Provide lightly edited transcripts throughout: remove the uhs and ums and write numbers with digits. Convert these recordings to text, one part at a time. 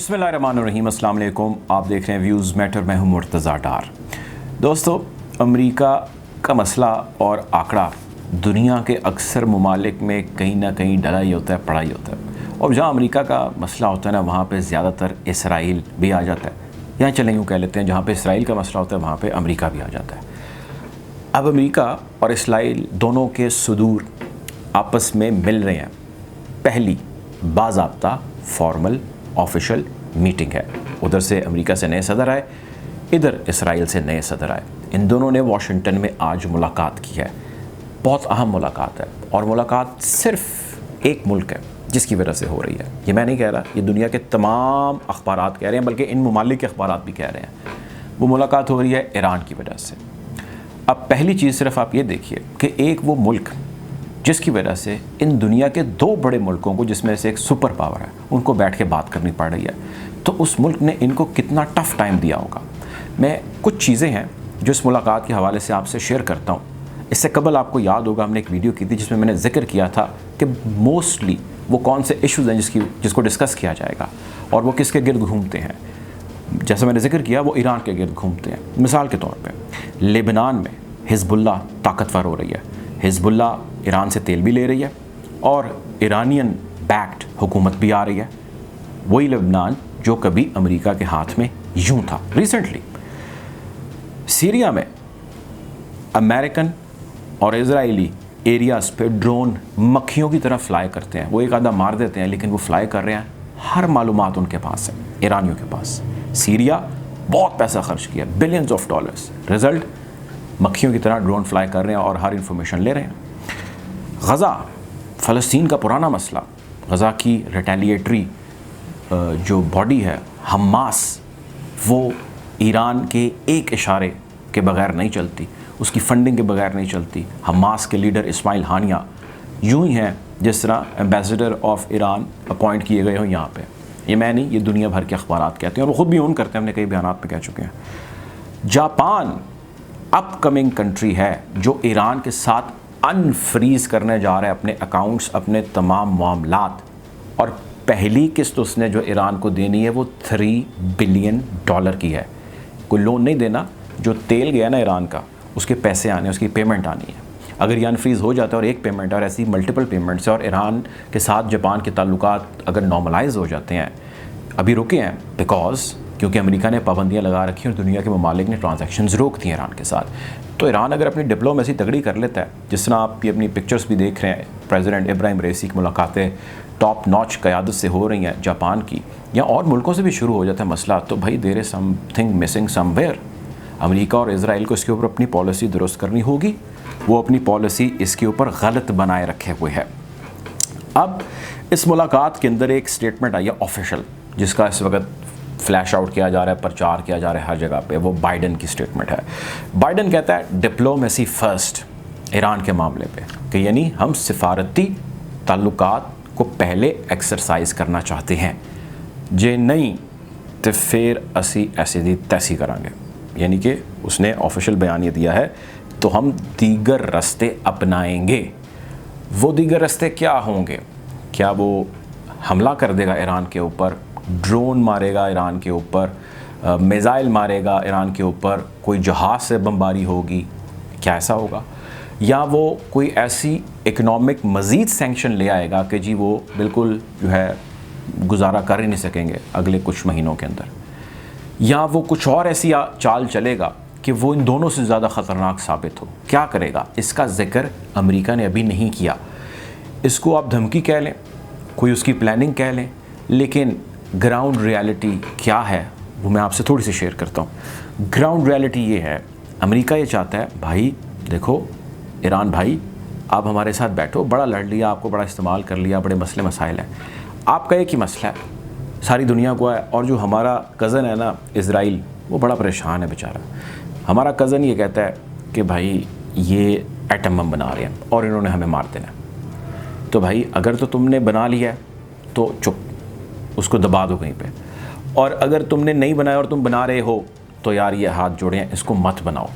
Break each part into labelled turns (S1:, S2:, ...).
S1: बिस्मिल्लाहिर्रहमानिर्रहीम, अस्सलाम वालेकुम। आप देख रहे हैं व्यूज़ मैटर, मैं हूं मुर्तज़ा डार। दोस्तों, अमेरिका का मसला और आंकड़ा दुनिया के अक्सर ममालिक में कहीं ना कहीं डला ही होता है, पड़ा ही होता है। और जहां अमेरिका का मसला होता है ना, वहाँ पे ज़्यादातर इसराइल भी आ जाता है। यहाँ चलें यूँ कह लेते हैं, जहाँ पे इसराइल का मसला होता है वहाँ पे अमेरिका भी आ जाता है। अब अमेरिका और इसराइल दोनों के सुदूर आपस में मिल रहे हैं। पहली बाज़ाब्ता फॉर्मल ऑफिशियल मीटिंग है। उधर से अमेरिका से नए सदर आए, इधर इसराइल से नए सदर आए। इन दोनों ने वाशिंगटन में आज मुलाकात की है। बहुत अहम मुलाकात है और मुलाकात सिर्फ एक मुल्क है जिसकी वजह से हो रही है। ये मैं नहीं कह रहा, ये दुनिया के तमाम अखबारात कह रहे हैं, बल्कि इन ममालिक के अखबारात भी कह रहे हैं। वो मुलाकात हो रही है ईरान की वजह से। अब पहली चीज़ सिर्फ आप ये देखिए कि एक वो मुल्क जिसकी वजह से इन दुनिया के दो बड़े मुल्कों को, जिसमें से एक सुपर पावर है, उनको बैठ के बात करनी पड़ रही है, तो उस मुल्क ने इनको कितना टफ़ टाइम दिया होगा। मैं कुछ चीज़ें हैं जो इस मुलाकात के हवाले से आपसे शेयर करता हूँ। इससे कबल आपको याद होगा हमने एक वीडियो की थी जिसमें मैंने जिक्र किया था कि मोस्टली वो कौन से इश्यूज़ हैं जिसको डिस्कस किया जाएगा और वो किसके गिर्द घूमते हैं। जैसा मैंने जिक्र किया, वो ईरान के गिर्द घूमते हैं। मिसाल के तौर पर लेबनान में हिज़्बुल्लाह ताकतवर हो रही है। हिज़्बुल्लाह ईरान से तेल भी ले रही है और ईरानियन बैक्ड हुकूमत भी आ रही है। वही लेबनान जो कभी अमेरिका के हाथ में यूं था। रिसेंटली सीरिया में अमेरिकन और इजरायली एरियाज़ पे ड्रोन मक्खियों की तरह फ्लाई करते हैं। वो एक आधा मार देते हैं, लेकिन वो फ्लाई कर रहे हैं। हर मालूमात उनके पास है, ईरानियों के पास। सीरिया बहुत पैसा खर्च किया, बिलियंस ऑफ डॉलर्स। रिजल्ट, मक्खियों की तरह ड्रोन फ्लाई कर रहे हैं और हर इंफॉर्मेशन ले रहे हैं। गज़ा, फ़लस्तीन का पुराना मसला, गज़ा की रिटेलिएटरी जो बॉडी है हमास, वो ईरान के एक इशारे के बगैर नहीं चलती, उसकी फंडिंग के बगैर नहीं चलती। हमास के लीडर इस्माइल हानिया यूं ही हैं जिस तरह एम्बेसडर ऑफ ईरान अपॉइंट किए गए हों यहाँ पे। ये मैं नहीं, ये दुनिया भर के अखबारात कहते हैं और वो ख़ुद भी ओन करते हैं, हमने कई बयानात में कह चुके हैं। जापान अपकमिंग कंट्री है जो ईरान के साथ अनफ्रीज़ करने जा रहा है अपने अकाउंट्स, अपने तमाम मामलात। और पहली किस्त उसने जो ईरान को देनी है वो $3 बिलियन की है। कोई लोन नहीं देना, जो तेल गया ना ईरान का, उसके पैसे आने, उसकी पेमेंट आनी है। अगर ये अनफ्रीज़ हो जाता है और एक पेमेंट और ऐसी मल्टीपल पेमेंट्स है और ईरान के साथ जापान के ताल्लुकात अगर नॉर्मलाइज हो जाते हैं, अभी रुके हैं क्योंकि अमेरिका ने पाबंदियां लगा रखी और दुनिया के ममालिक ने ट्रांजैक्शंस रोक दी ईरान के साथ, तो ईरान अगर अपनी डिप्लोमेसी तगड़ी कर लेता है, जिस तरह आप अपनी पिक्चर्स भी देख रहे हैं, प्रेसिडेंट इब्राहिम रईसी की मुलाकातें टॉप नॉच क़यादत से हो रही हैं जापान की, या और मुल्कों से भी शुरू हो जाता है मसला, तो भाई there is something missing somewhere. America और इसराइल को इसके ऊपर अपनी पॉलिसी दुरुस्त करनी होगी। वो अपनी पॉलिसी इसके ऊपर गलत बनाए रखे हुए है। अब इस मुलाकात के अंदर एक स्टेटमेंट आई है ऑफिशियल, जिसका इस वक्त फ्लैश आउट किया जा रहा है, प्रचार किया जा रहा है हर जगह पे। वो बाइडन की स्टेटमेंट है। बाइडन कहता है डिप्लोमेसी फर्स्ट ईरान के मामले पे, कि यानी हम सिफारती ताल्लुकात को पहले एक्सरसाइज करना चाहते हैं, जे नहीं तो फिर असी ऐसी दी तैसी करांगे। यानी कि उसने ऑफिशियल बयान ये दिया है, तो हम दीगर रास्ते अपनाएंगे। वो दीगर रास्ते क्या होंगे? क्या वो हमला कर देगा ईरान के ऊपर, ड्रोन मारेगा ईरान के ऊपर, मिसाइल मारेगा ईरान के ऊपर, कोई जहाज़ से बमबारी होगी, क्या ऐसा होगा? या वो कोई ऐसी इकनॉमिक मज़ीद सैंक्शन ले आएगा कि जी वो बिल्कुल जो है गुजारा कर ही नहीं सकेंगे अगले कुछ महीनों के अंदर? या वो कुछ और ऐसी चाल चलेगा कि वो इन दोनों से ज़्यादा ख़तरनाक साबित हो? क्या करेगा? इसका जिक्र अमेरिका ने अभी नहीं किया। इसको आप धमकी कह लें, कोई उसकी प्लानिंग कह लें, लेकिन ग्राउंड रियलिटी क्या है वो मैं आपसे थोड़ी सी शेयर करता हूँ। ग्राउंड रियलिटी ये है, अमेरिका ये चाहता है, भाई देखो ईरान भाई, आप हमारे साथ बैठो, बड़ा लड़ लिया, आपको बड़ा इस्तेमाल कर लिया, बड़े मसले मसाइल हैं, आपका एक ही मसला है, सारी दुनिया को है। और जो हमारा कज़न है ना इज़राइल, वो बड़ा परेशान है बेचारा। हमारा कज़न ये कहता है कि भाई ये एटम बम बना रहे हैं और इन्होंने हमें मार देना। तो भाई अगर तो तुमने बना लिया है तो चुप, उसको दबा दो कहीं पे। और अगर तुमने नहीं बनाया और तुम बना रहे हो तो यार ये हाथ जोड़े हैं, इसको मत बनाओ।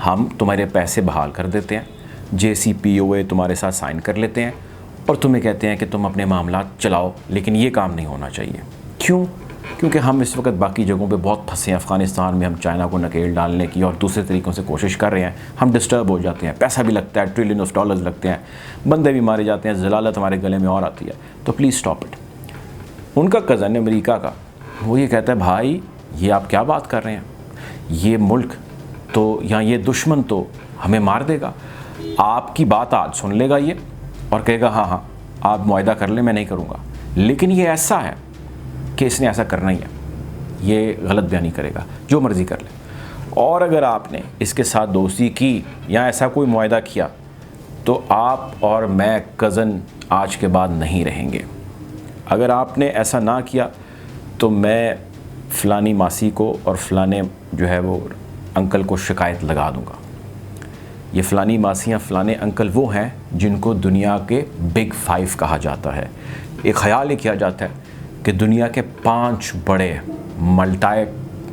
S1: हम तुम्हारे पैसे बहाल कर देते हैं, JCPOA तुम्हारे साथ साइन कर लेते हैं और तुम्हें कहते हैं कि तुम अपने मामला चलाओ, लेकिन ये काम नहीं होना चाहिए। क्यों? क्योंकि हम इस वक्त बाकी जगहों पे बहुत फंसे हैं। अफ़गानिस्तान में हम चाइना को नकेल डालने की और दूसरे तरीक़ों से कोशिश कर रहे हैं, हम डिस्टर्ब हो जाते हैं, पैसा भी लगता है, ट्रिलियन ऑफ डॉलर्स लगते हैं, बंदे भी मारे जाते हैं, ज़लालत हमारे गले में और आती है। तो प्लीज़ स्टॉप इट। उनका कज़न अमेरिका का, वो ये कहता है भाई ये आप क्या बात कर रहे हैं, ये मुल्क तो या ये दुश्मन तो हमें मार देगा। आपकी बात आज सुन लेगा ये और कहेगा हाँ हाँ आप मुआहदा कर लें, मैं नहीं करूँगा, लेकिन ये ऐसा है कि इसने ऐसा करना ही है, ये गलत बयानी करेगा, जो मर्ज़ी कर ले। और अगर आपने इसके साथ दोस्ती की या ऐसा कोई मुआहदा किया तो आप और मैं कज़न आज के बाद नहीं रहेंगे। अगर आपने ऐसा ना किया तो मैं फ़लानी मासी को और फ़लाने जो है वो अंकल को शिकायत लगा दूँगा। ये फ़लानी मासियाँ फ़लाने अंकल वो हैं जिनको दुनिया के बिग 5 कहा जाता है। एक ख़याल ये किया जाता है कि दुनिया के 5 बड़े मल्टी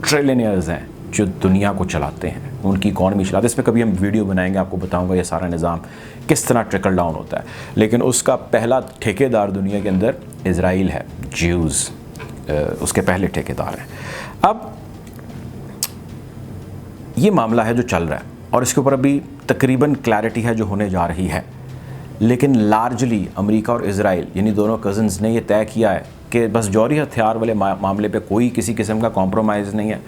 S1: ट्रिलियनियर्स हैं जो दुनिया को चलाते हैं, उनकी इकॉनमी चलाते हैं। इस पर कभी हम वीडियो बनाएंगे, आपको बताऊंगा ये सारा निज़ाम किस तरह ट्रिकल डाउन होता है। लेकिन उसका पहला ठेकेदार दुनिया के अंदर इज़राइल है, ज्यूज़ उसके पहले ठेकेदार हैं। अब ये मामला है जो चल रहा है और इसके ऊपर अभी तकरीबन क्लैरिटी है जो होने जा रही है, लेकिन लार्जली अमेरिका और इज़राइल यानी दोनों कज़न्स ने ये तय किया है कि बस जौहरी हथियार वाले मामले पे कोई किसी किस्म का कॉम्प्रोमाइज़ नहीं है।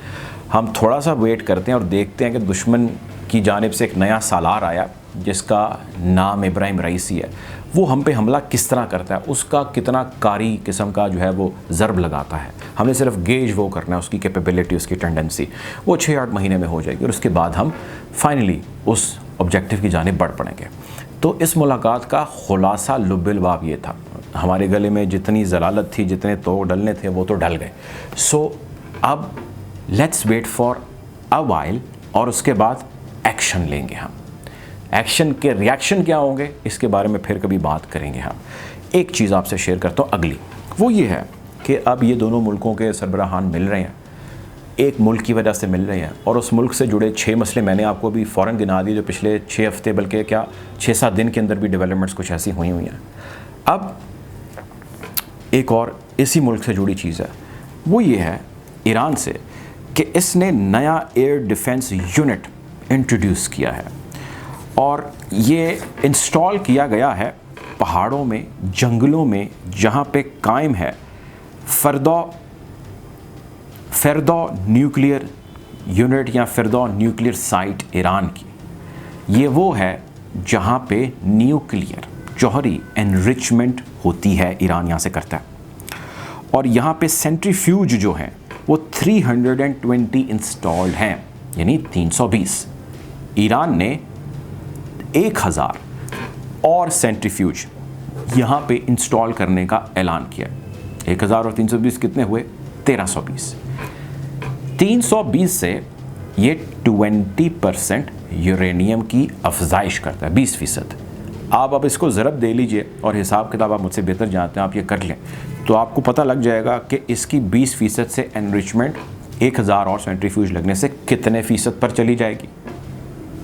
S1: हम थोड़ा सा वेट करते हैं और देखते हैं कि दुश्मन की जानिब से एक नया सालार आया जिसका नाम इब्राहिम रईसी है, वो हम पे हमला किस तरह करता है, उसका कितना कारी किस्म का जो है वो ज़रब लगाता है। हमने सिर्फ गेज वो करना है उसकी कैपेबिलिटी, उसकी टेंडेंसी, वो 6-8 महीने में हो जाएगी और उसके बाद हम फाइनली उस ऑब्जेक्टिव की जानिब बढ़ पड़ेंगे। तो इस मुलाकात का खुलासा लुब्बिलबाब ये था, हमारे गले में जितनी ज़लालत थी, जितने तो डलने थे वो तो डल गए। सो अब let's wait for a while और उसके बाद एक्शन लेंगे हम। एक्शन के रिएक्शन क्या होंगे इसके बारे में फिर कभी बात करेंगे हम। एक चीज़ आपसे शेयर करता हूँ अगली, वो ये है कि अब ये दोनों मुल्कों के सरबराहान मिल रहे हैं, एक मुल्क की वजह से मिल रहे हैं और उस मुल्क से जुड़े 6 मसले मैंने आपको भी फ़ौरन गिना दिए जो पिछले 6 हफ्ते बल्कि क्या 6-7 दिन के अंदर भी डेवलपमेंट्स कुछ ऐसी हुई हैं। अब एक और इसी मुल्क से जुड़ी चीज़ है, वो ये है ईरान से कि इसने नया एयर डिफेंस यूनिट इंट्रोड्यूस किया है और ये इंस्टॉल किया गया है पहाड़ों में, जंगलों में, जहाँ पे कायम है फर्दो न्यूक्लियर यूनिट या फर्दो न्यूक्लियर साइट ईरान की। ये वो है जहाँ पे न्यूक्लियर जौहरी एनरिचमेंट होती है, ईरान यहाँ से करता है। और यहाँ पे सेंट्रीफ्यूज जो हैं वो 320 इंस्टॉल्ड हैं, यानी 320। ईरान ने 1000 और सेंट्रीफ्यूज यहाँ पे इंस्टॉल करने का ऐलान किया। 1000 और 320 कितने हुए? 1320। 320 से ये 20% यूरेनियम की अफजाइश करता है, 20%। आप अब इसको ज़रब दे लीजिए और हिसाब किताब आप मुझसे बेहतर जानते हैं, आप ये कर लें तो आपको पता लग जाएगा कि इसकी 20% से एनरिचमेंट 1000 और सेंट्रीफ्यूज लगने से कितने फ़ीसद पर चली जाएगी।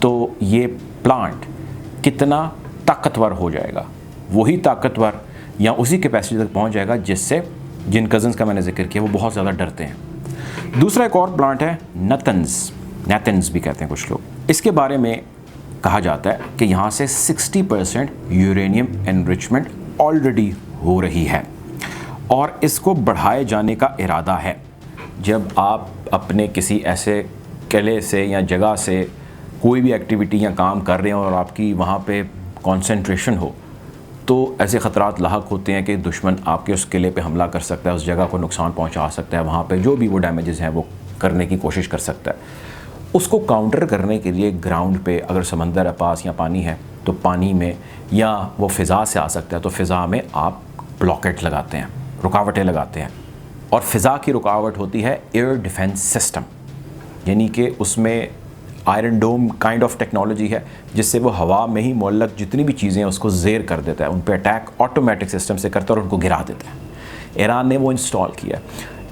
S1: तो ये प्लांट कितना ताकतवर हो जाएगा, वही ताकतवर या उसी कैपेसिटी तक पहुंच जाएगा जिससे जिन कज़न्स का मैंने जिक्र किया वो बहुत ज़्यादा डरते हैं। दूसरा एक और प्लांट है नेथन्स भी कहते हैं कुछ लोग। इसके बारे में कहा जाता है कि यहाँ से 60% यूरेनियम एनरिचमेंट ऑलरेडी हो रही है और इसको बढ़ाए जाने का इरादा है। जब आप अपने किसी ऐसे किले से या जगह से कोई भी एक्टिविटी या काम कर रहे हो और आपकी वहाँ पे कंसंट्रेशन हो तो ऐसे ख़तरात लाहक होते हैं कि दुश्मन आपके उस किले पे हमला कर सकता है, उस जगह को नुकसान पहुँचा सकता है, वहाँ पे जो भी वो डैमेजेस हैं वो करने की कोशिश कर सकता है। उसको काउंटर करने के लिए ग्राउंड पे अगर समंदर है पास या पानी है तो पानी में, या वो फ़िज़ा से आ सकता है तो फ़िज़ा में आप ब्लॉकेट लगाते हैं, रुकावटें लगाते हैं। और फ़िज़ा की रुकावट होती है एयर डिफेंस सिस्टम, यानी कि उसमें iron dome kind of technology है जिससे वो हवा में ही मुअल्लक जितनी भी चीज़ें हैं उसको ज़ेर कर देता है, उन पर अटैक ऑटोमेटिक सिस्टम से करता है और उनको गिरा देता है। ईरान ने वो इंस्टॉल किया।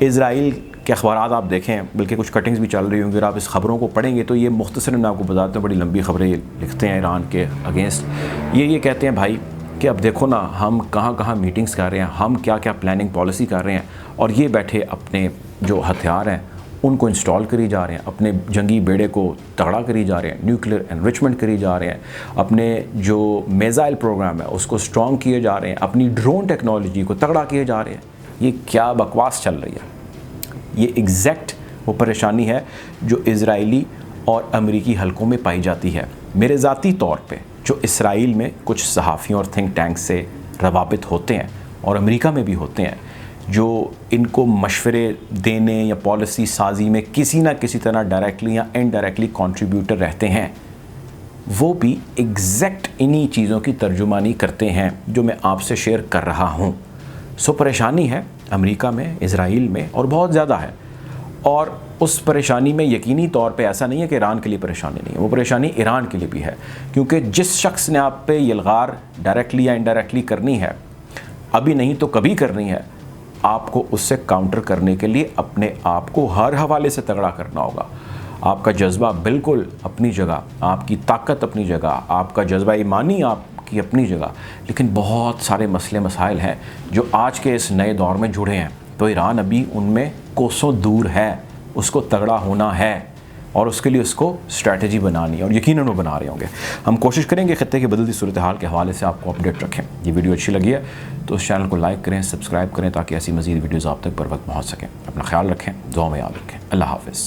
S1: इज़राइल के अखबारात आप देखें, बल्कि कुछ कटिंग्स भी चल रही होंगी, अगर आप इस खबरों को पढ़ेंगे तो ये मुख्तसरन आपको बताते हैं, बड़ी लंबी खबरें लिखते हैं ईरान के अगेंस्ट। ये कहते हैं भाई कि अब देखो ना हम कहाँ मीटिंग्स कर रहे हैं, हम क्या क्या प्लानिंग पॉलिसी कर रहे हैं और ये बैठे अपने जो हथियार हैं उनको इंस्टॉल करी जा रहे हैं, अपने जंगी बेड़े को तगड़ा करी जा रहे हैं, न्यूक्लियर एनरिचमेंट करी जा रहे हैं, अपने जो मिसाइल प्रोग्राम है उसको स्ट्रॉन्ग किए जा रहे हैं, अपनी ड्रोन टेक्नोलॉजी को तगड़ा किए जा रहे हैं। ये क्या बकवास चल रही है। ये एग्जैक्ट वो परेशानी है जो इजरायली और अमेरिकी हलकों में पाई जाती है। मेरे ज़ाती तौर पे जो इसराइल में कुछ सहाफ़ियों और थिंक टैंक से रवाबित होते हैं और अमेरिका में भी होते हैं, जो इनको मशवरे देने या पॉलिसी साजी में किसी ना किसी तरह डायरेक्टली या इनडायरेक्टली कंट्रीब्यूटर रहते हैं, वो भी एग्जैक्ट इन्हीं चीज़ों की तर्जुमानी करते हैं जो मैं आपसे शेयर कर रहा हूँ। सो परेशानी है अमेरिका में, इजराइल में, और बहुत ज़्यादा है। और उस परेशानी में यकीनी तौर पे ऐसा नहीं है कि ईरान के लिए परेशानी नहीं है, वो परेशानी ईरान के लिए भी है, क्योंकि जिस शख्स ने आप पे यलगार डायरेक्टली या इनडायरेक्टली करनी है, अभी नहीं तो कभी करनी है, आपको उससे काउंटर करने के लिए अपने आप को हर हवाले से तगड़ा करना होगा। आपका जज्बा बिल्कुल अपनी जगह, आपकी ताकत अपनी जगह, आपका जज्बा ईमानी आपकी अपनी जगह, लेकिन बहुत सारे मसले मसाइल हैं जो आज के इस नए दौर में जुड़े हैं। तो ईरान अभी उनमें कोसों दूर है, उसको तगड़ा होना है और उसके लिए उसको स्ट्रैटेजी बनानी है, और यकीनन वो बना रहे होंगे। हम कोशिश करेंगे खित्ते की बदलती सूरत हाल के हवाले से आपको अपडेट रखें। ये वीडियो अच्छी लगी है तो उस चैनल को लाइक करें, सब्सक्राइब करें, ताकि ऐसी मज़ीद वीडियोज़ आप तक बर वक्त पहुँच सकें। अपना ख्याल रखें, दुआ में याद रखें। अल्लाह हाफ़िज़।